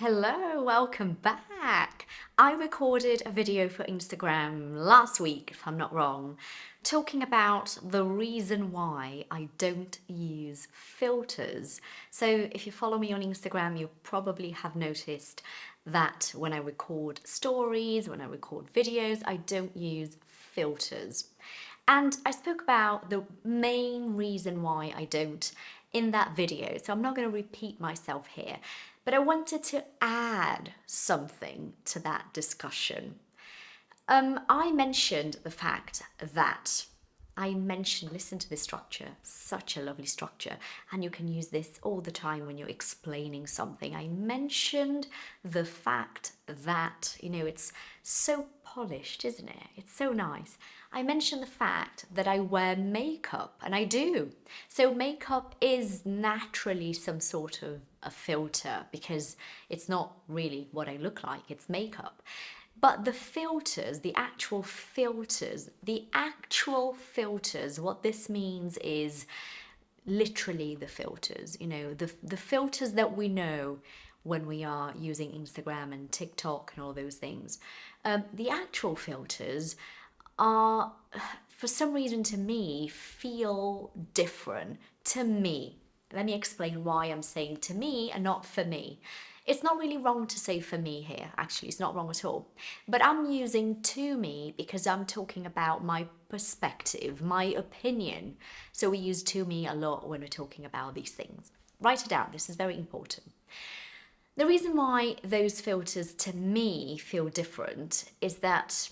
Hello, welcome back. I recorded a video for Instagram last week, if I'm not wrong, talking about the reason why I don't use filters. So if you follow me on Instagram, you probably have noticed that when I record stories, when I record videos, I don't use filters. And I spoke about the main reason why I don't in that video, so I'm not going to repeat myself here, but I wanted to add something to that discussion. I mentioned the fact that listen to this structure, such a lovely structure, and you can use this all the time when you're explaining something. I mentioned the fact that, it's so polished, isn't it? It's so nice. I mentioned the fact that I wear makeup, and I do. So makeup is naturally some sort of a filter because it's not really what I look like, it's makeup. But the filters, what this means is literally the filters, the filters that we know when we are using Instagram and TikTok and all those things. The actual filters are, for some reason to me, feel different to me. Let me explain why I'm saying to me and not for me. It's not really wrong to say for me here, actually, it's not wrong at all. But I'm using to me because I'm talking about my perspective, my opinion. So we use to me a lot when we're talking about these things. Write it down, this is very important. The reason why those filters to me feel different is that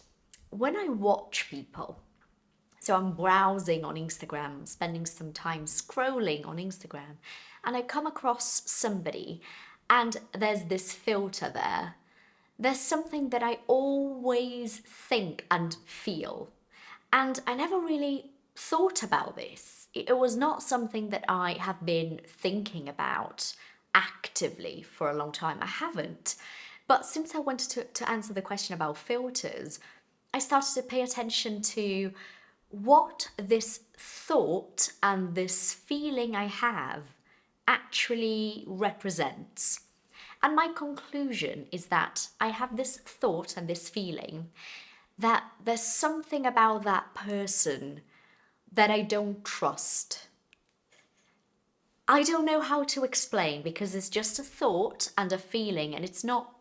when I watch people, so I'm browsing on Instagram, spending some time scrolling on Instagram, and I come across somebody and there's this filter there. There's something that I always think and feel. And I never really thought about this. It was not something that I have been thinking about actively for a long time. I haven't. But since I wanted to answer the question about filters, I started to pay attention to what this thought and this feeling I have actually represents. And my conclusion is that I have this thought and this feeling that there's something about that person that I don't trust. I don't know how to explain because it's just a thought and a feeling, and it's not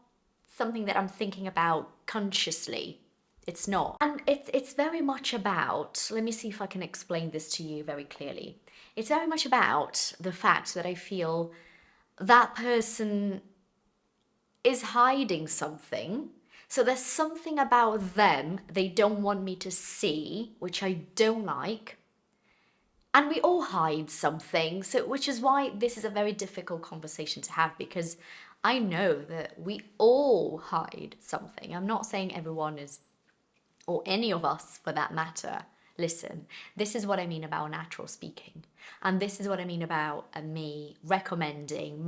something that I'm thinking about consciously. It's not. And it's very much about, let me see if I can explain this to you very clearly. It's very much about the fact that I feel that person is hiding something. So there's something about them they don't want me to see, which I don't like. And we all hide something, so which is why this is a very difficult conversation to have, because I know that we all hide something. I'm not saying everyone is, or any of us for that matter. Listen, this is what I mean about natural speaking. And this is what I mean about me recommending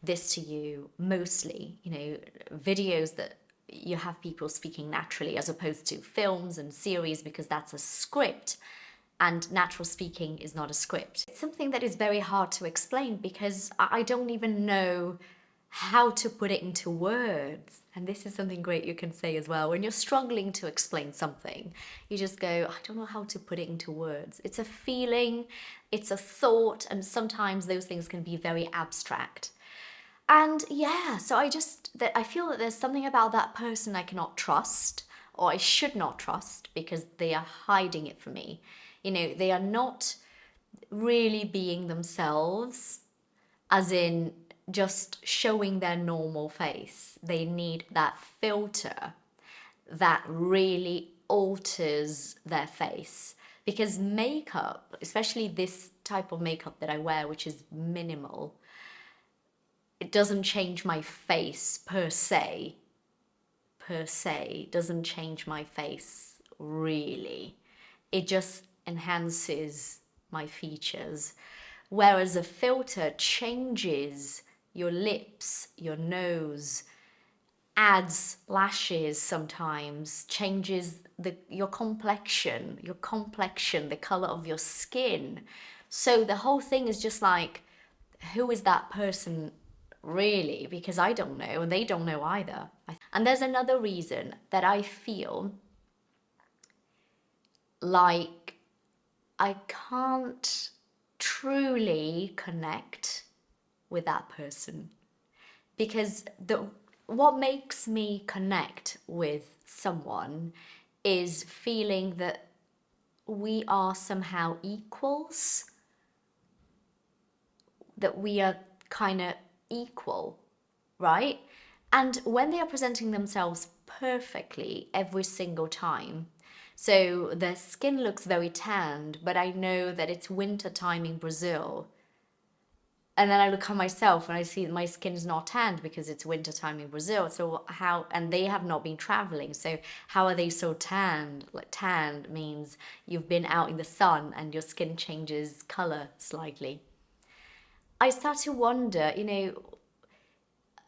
this to you mostly, videos that you have people speaking naturally as opposed to films and series, because that's a script and natural speaking is not a script. It's something that is very hard to explain because I don't even know how to put it into words. And this is something great you can say as well. When you're struggling to explain something, you just go, I don't know how to put it into words. It's a feeling, it's a thought, and sometimes those things can be very abstract. And yeah, so I feel that there's something about that person I cannot trust, or I should not trust, because they are hiding it from me. They are not really being themselves, as in just showing their normal face. They need that filter that really alters their face. Because makeup, especially this type of makeup that I wear, which is minimal, it doesn't change my face per se, doesn't change my face really. It just enhances my features. Whereas a filter changes your lips, your nose, adds lashes sometimes, changes your complexion, the color of your skin. So the whole thing is just like, who is that person really, because I don't know and they don't know either. And there's another reason that I feel like I can't truly connect with that person, because what makes me connect with someone is feeling that we are somehow equals, that we are kind of equal, right? And when they are presenting themselves perfectly every single time, so their skin looks very tanned, but I know that it's winter time in Brazil. And then I look at myself and I see that my skin is not tanned because it's winter time in Brazil. So how, and they have not been traveling. So how are they so tanned? Like tanned means you've been out in the sun and your skin changes color slightly. I start to wonder,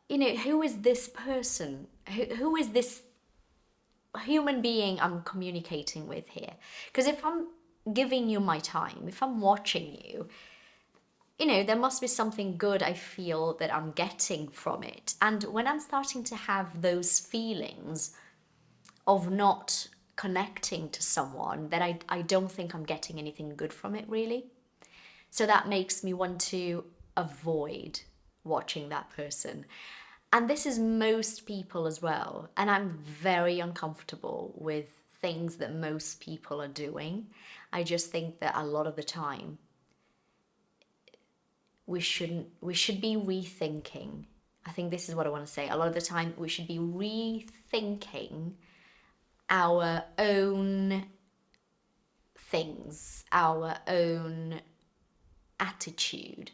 who is this person? Who is this human being I'm communicating with here? Because if I'm giving you my time, if I'm watching you, there must be something good I feel that I'm getting from it. And when I'm starting to have those feelings of not connecting to someone, that I don't think I'm getting anything good from it, really. So that makes me want to avoid watching that person. And this is most people as well. And I'm very uncomfortable with things that most people are doing. I just think that a lot of the time we should be rethinking. I think this is what I want to say. A lot of the time we should be rethinking our own things, our own attitude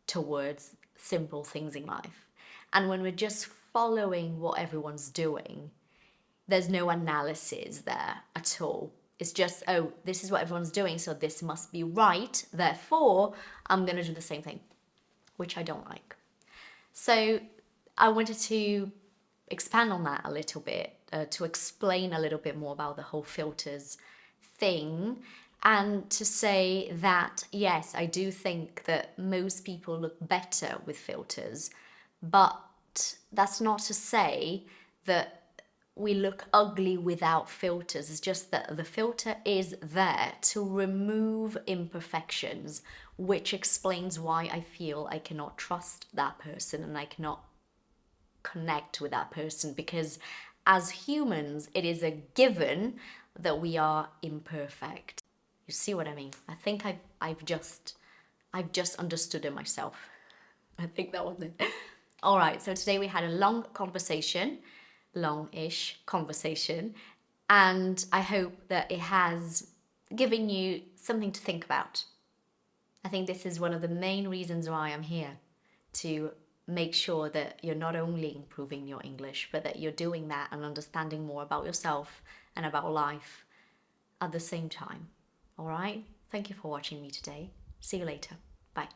towards simple things in life. And when we're just following what everyone's doing, there's no analysis there at all. It's just, oh, this is what everyone's doing, so this must be right, therefore I'm going to do the same thing, which I don't like. So I wanted to expand on that a little bit, to explain a little bit more about the whole filters thing, and to say that, yes, I do think that most people look better with filters, but that's not to say that we look ugly without filters. It's just that the filter is there to remove imperfections, which explains why I feel I cannot trust that person and I cannot connect with that person, because as humans, it is a given that we are imperfect. You see what I mean? I think I've just understood it myself. I think that was it. All right, so today we had a long-ish conversation, and I hope that it has given you something to think about. I think this is one of the main reasons why I'm here, to make sure that you're not only improving your English, but that you're doing that and understanding more about yourself and about life at the same time. All right? Thank you for watching me today. See you later. Bye.